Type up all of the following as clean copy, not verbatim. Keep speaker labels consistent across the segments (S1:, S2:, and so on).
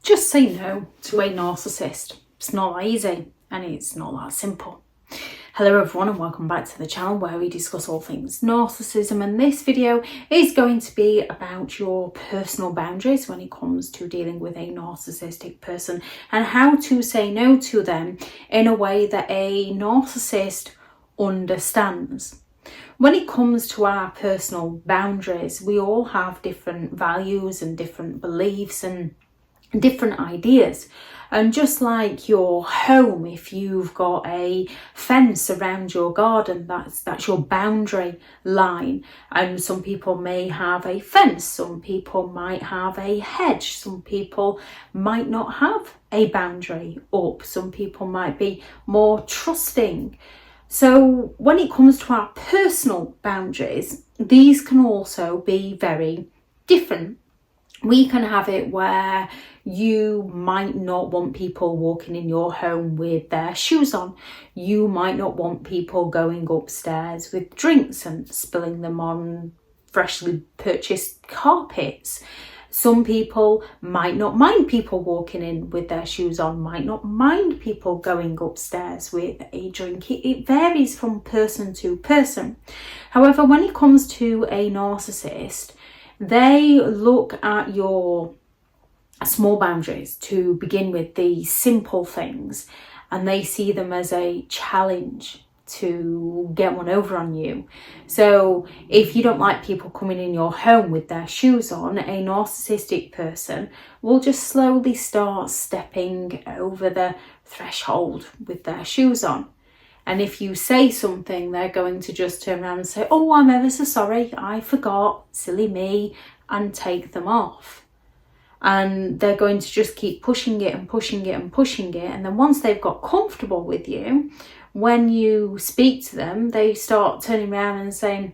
S1: Just say no to a narcissist. It's not that easy and it's not that simple. Hello everyone and welcome back to the channel where we discuss all things narcissism, and this video is going to be about your personal boundaries when it comes to dealing with a narcissistic person and how to say no to them in a way that a narcissist understands. When it comes to our personal boundaries, we all have different values and different beliefs and different ideas. And just like your home, if you've got a fence around your garden, that's your boundary line. And some people may have a fence, some people might have a hedge, some people might not have a boundary up, some people might be more trusting. So when it comes to our personal boundaries, these can also be very different. We can have it where you might not want people walking in your home with their shoes on. You might not want people going upstairs with drinks and spilling them on freshly purchased carpets. Some people might not mind people walking in with their shoes on, might not mind people going upstairs with a drink. It varies from person to person. However, when it comes to a narcissist, they look at your small boundaries to begin with, the simple things, and they see them as a challenge to get one over on you. So if you don't like people coming in your home with their shoes on, a narcissistic person will just slowly start stepping over the threshold with their shoes on. And if you say something, they're going to just turn around and say, "Oh, I'm ever so sorry, I forgot, silly me," and take them off. And they're going to just keep pushing it and pushing it and pushing it. And then once they've got comfortable with you, when you speak to them, they start turning around and saying,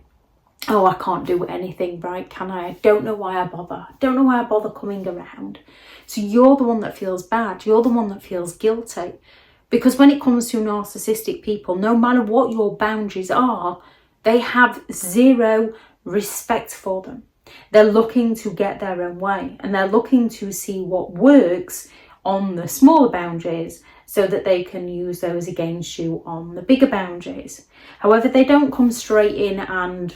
S1: "Oh, I can't do anything right, can I? I don't know why I bother. I don't know why I bother coming around." So you're the one that feels bad. You're the one that feels guilty. Because when it comes to narcissistic people, no matter what your boundaries are, they have zero respect for them. They're looking to get their own way, and they're looking to see what works on the smaller boundaries so that they can use those against you on the bigger boundaries. However, they don't come straight in and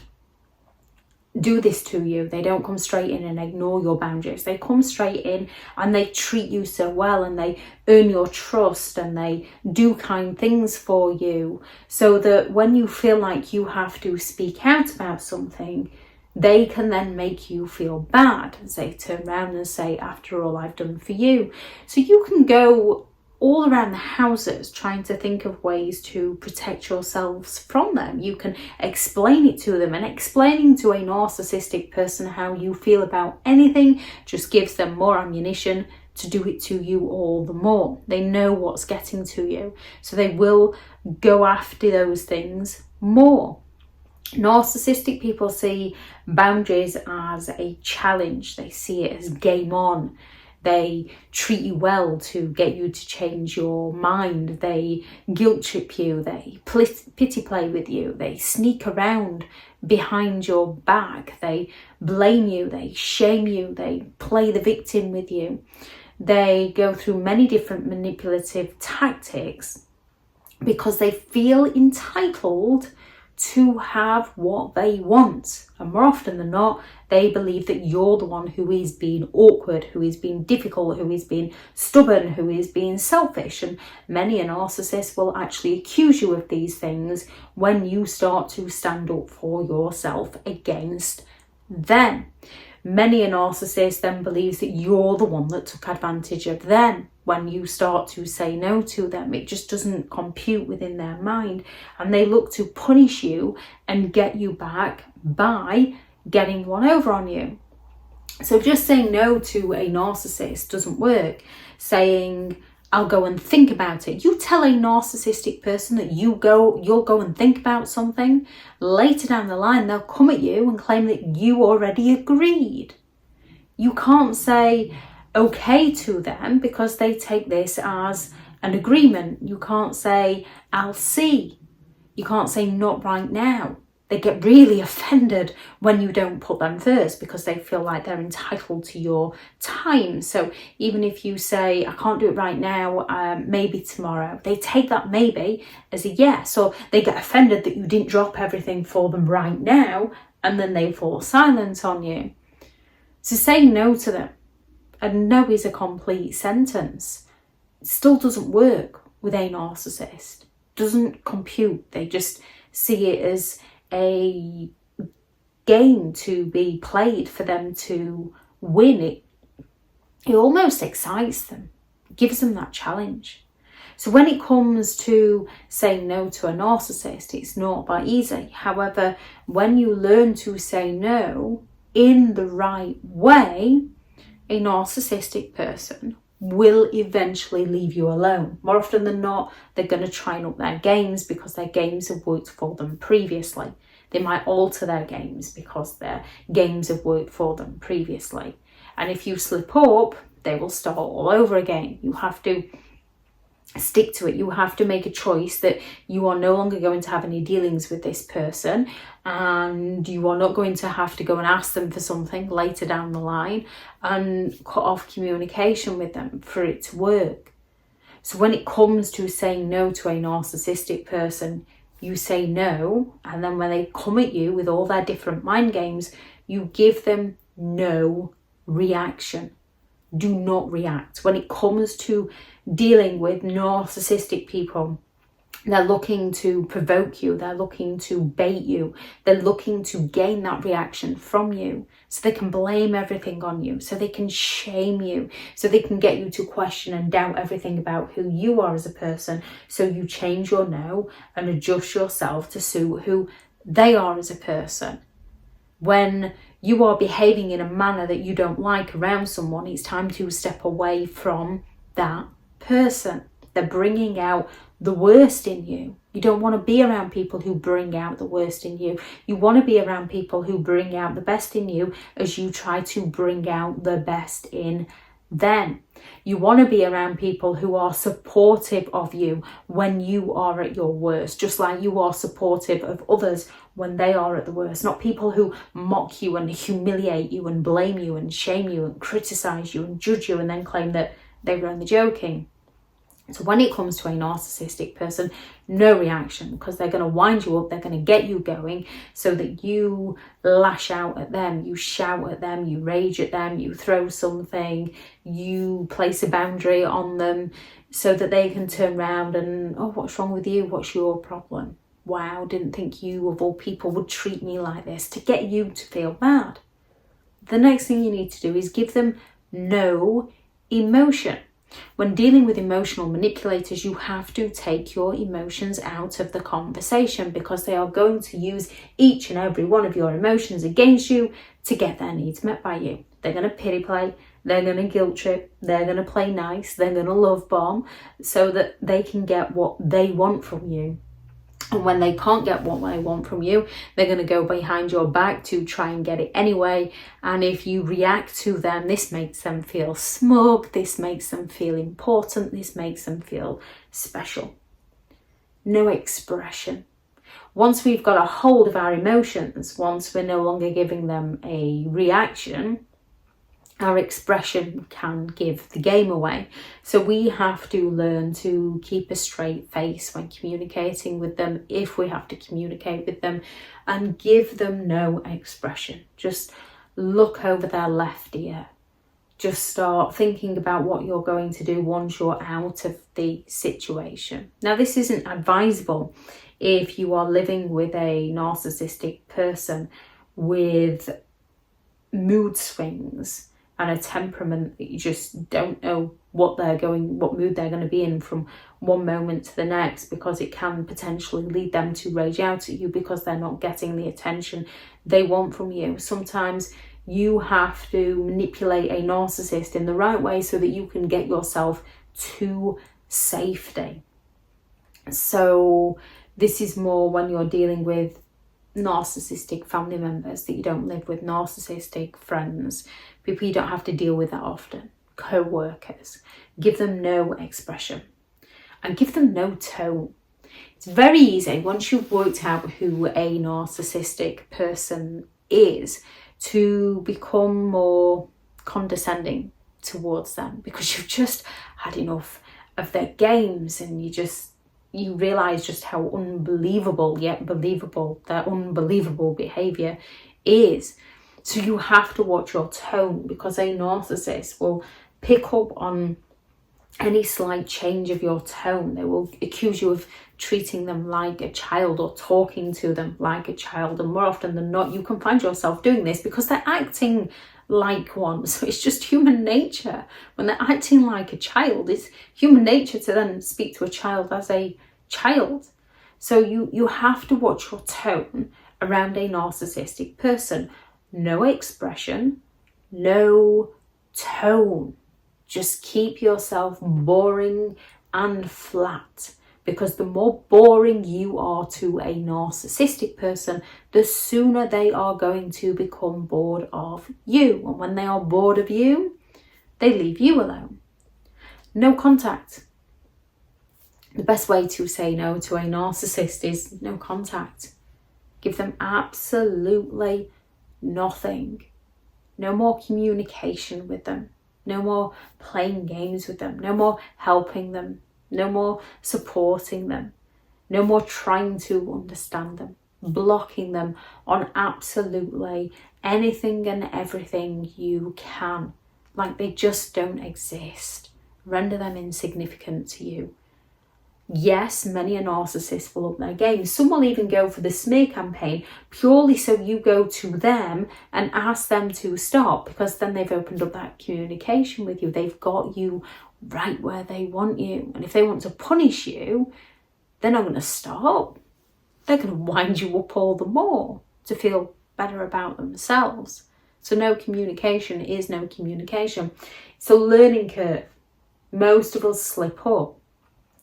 S1: do this to you. They don't come straight in and ignore your boundaries. They come straight in and they treat you so well, and they earn your trust, and they do kind things for you, so that when you feel like you have to speak out about something, they can then make you feel bad as they turn around and say, "After all I've done for you." So you can go all around the houses trying to think of ways to protect yourselves from them. You can explain it to them, and explaining to a narcissistic person how you feel about anything just gives them more ammunition to do it to you all the more. They know what's getting to you, so they will go after those things more. Narcissistic people see boundaries as a challenge. They see it as game on. They treat you well to get you to change your mind. They guilt trip you. They pity play with you. They sneak around behind your back. They blame you. They shame you. They play the victim with you. They go through many different manipulative tactics because they feel entitled to have what they want. And more often than not, they believe that you're the one who is being awkward, who is being difficult, who is being stubborn, who is being selfish. And many a narcissist will actually accuse you of these things when you start to stand up for yourself against them. Many a narcissist then believes that you're the one that took advantage of them. When you start to say no to them, it just doesn't compute within their mind, and they look to punish you and get you back by getting one over on you. So just saying no to a narcissist doesn't work. Saying, "I'll go and think about it." You tell a narcissistic person that you'll go and think about something, later down the line they'll come at you and claim that you already agreed. You can't say okay to them because they take this as an agreement. You can't say, "I'll see." You can't say, "not right now." They get really offended when you don't put them first because they feel like they're entitled to your time. So even if you say, I can't do it right now, maybe tomorrow, they take that maybe as a yes, or they get offended that you didn't drop everything for them right now, and then they fall silent on you. So say no to them. And no is a complete sentence. It still doesn't work with a narcissist. Doesn't compute. They just see it as a game to be played for them to win. It almost excites them, gives them that challenge. So when it comes to saying no to a narcissist, it's not that easy. However, when you learn to say no in the right way, a narcissistic person will eventually leave you alone. More often than not, they're going to try and up their games because their games have worked for them previously. They might alter their games because their games have worked for them previously. And if you slip up, they will start all over again. You have to stick to it. You have to make a choice that you are no longer going to have any dealings with this person, and you are not going to have to go and ask them for something later down the line and cut off communication with them for it to work. So when it comes to saying no to a narcissistic person, you say no, and then when they come at you with all their different mind games, you give them no reaction. Do not react. When it comes to dealing with narcissistic people, they're looking to provoke you, they're looking to bait you, they're looking to gain that reaction from you so they can blame everything on you, so they can shame you, so they can get you to question and doubt everything about who you are as a person, so you change your no and adjust yourself to suit who they are as a person. When you are behaving in a manner that you don't like around someone, it's time to step away from that person. They're bringing out the worst in you. You don't want to be around people who bring out the worst in you. You want to be around people who bring out the best in you as you try to bring out the best in them. You want to be around people who are supportive of you when you are at your worst, just like you are supportive of others when they are at the worst. Not people who mock you and humiliate you and blame you and shame you and criticize you and judge you and then claim that they were only joking. So when it comes to a narcissistic person, no reaction, because they're going to wind you up, they're going to get you going so that you lash out at them, you shout at them, you rage at them, you throw something, you place a boundary on them so that they can turn around and, oh, what's wrong with you? What's your problem? Wow, didn't think you of all people would treat me like this, to get you to feel bad. The next thing you need to do is give them no emotion. When dealing with emotional manipulators, you have to take your emotions out of the conversation because they are going to use each and every one of your emotions against you to get their needs met by you. They're going to pity play, they're going to guilt trip, they're going to play nice, they're going to love bomb so that they can get what they want from you. And when they can't get what they want from you, they're going to go behind your back to try and get it anyway. And if you react to them, this makes them feel smug, this makes them feel important, this makes them feel special. No expression. Once we've got a hold of our emotions, once we're no longer giving them a reaction, our expression can give the game away. So we have to learn to keep a straight face when communicating with them, if we have to communicate with them, and give them no expression. Just look over their left ear. Just start thinking about what you're going to do once you're out of the situation. Now, this isn't advisable if you are living with a narcissistic person with mood swings and a temperament that you just don't know what mood they're going to be in from one moment to the next, because it can potentially lead them to rage out at you because they're not getting the attention they want from you. Sometimes you have to manipulate a narcissist in the right way so that you can get yourself to safety. So this is more when you're dealing with narcissistic family members that you don't live with, narcissistic friends, people you don't have to deal with that often, co-workers. Give them no expression and give them no tone. It's very easy, once you've worked out who a narcissistic person is, to become more condescending towards them, because you've just had enough of their games, and you realise just how unbelievable yet believable their unbelievable behaviour is. So you have to watch your tone, because a narcissist will pick up on any slight change of your tone. They will accuse you of treating them like a child or talking to them like a child, and more often than not you can find yourself doing this because they're acting like one. So it's just human nature. When they're acting like a child, it's human nature to then speak to a child as a child. So you have to watch your tone around a narcissistic person. No expression, no tone. Just keep yourself boring and flat, because the more boring you are to a narcissistic person, the sooner they are going to become bored of you. And when they are bored of you, they leave you alone. No contact. The best way to say no to a narcissist is no contact. Give them absolutely nothing. No more communication with them. No more playing games with them. No more helping them. No more supporting them. No more trying to understand them. Blocking them on absolutely anything and everything you can. Like they just don't exist. Render them insignificant to you. Yes, many a narcissist will up their game. Some will even go for the smear campaign purely so you go to them and ask them to stop, because then they've opened up that communication with you. They've got you right where they want you. And if they want to punish you, they're not going to stop. They're going to wind you up all the more to feel better about themselves. So no communication is no communication. It's a learning curve. Most of us slip up.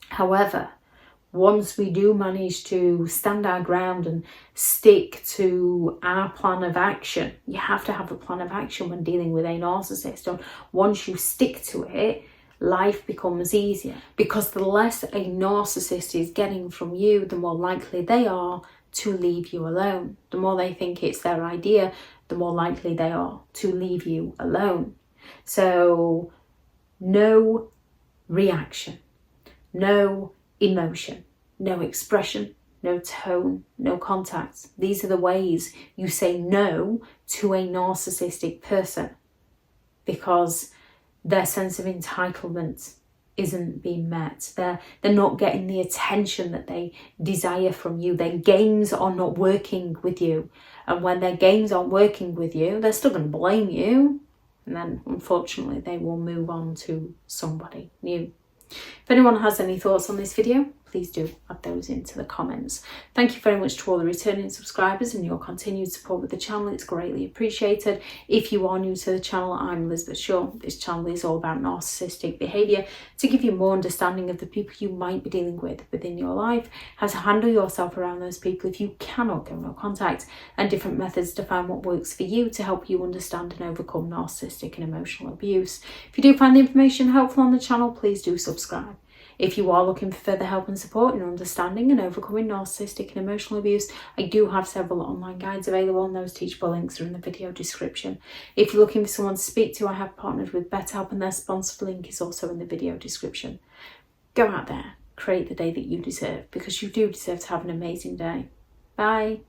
S1: However, once we do manage to stand our ground and stick to our plan of action, you have to have a plan of action when dealing with a narcissist. And once you stick to it, life becomes easier, because the less a narcissist is getting from you, the more likely they are to leave you alone. The more they think it's their idea, the more likely they are to leave you alone. So no reaction. No emotion, no expression, no tone, no contact. These are the ways you say no to a narcissistic person, because their sense of entitlement isn't being met. They're not getting the attention that they desire from you. Their games are not working with you. And when their games aren't working with you, they're still going to blame you. And then, unfortunately, they will move on to somebody new. If anyone has any thoughts on this video, please do add those into the comments. Thank you very much to all the returning subscribers and your continued support with the channel. It's greatly appreciated. If you are new to the channel, I'm Elizabeth Shaw. This channel is all about narcissistic behaviour, to give you more understanding of the people you might be dealing with within your life, how to handle yourself around those people if you cannot get no contact, and different methods to find what works for you to help you understand and overcome narcissistic and emotional abuse. If you do find the information helpful on the channel, please do subscribe. If you are looking for further help and support in understanding and overcoming narcissistic and emotional abuse, I do have several online guides available, and those teachable links are in the video description. If you're looking for someone to speak to, I have partnered with BetterHelp, and their sponsored link is also in the video description. Go out there, create the day that you deserve, because you do deserve to have an amazing day. Bye.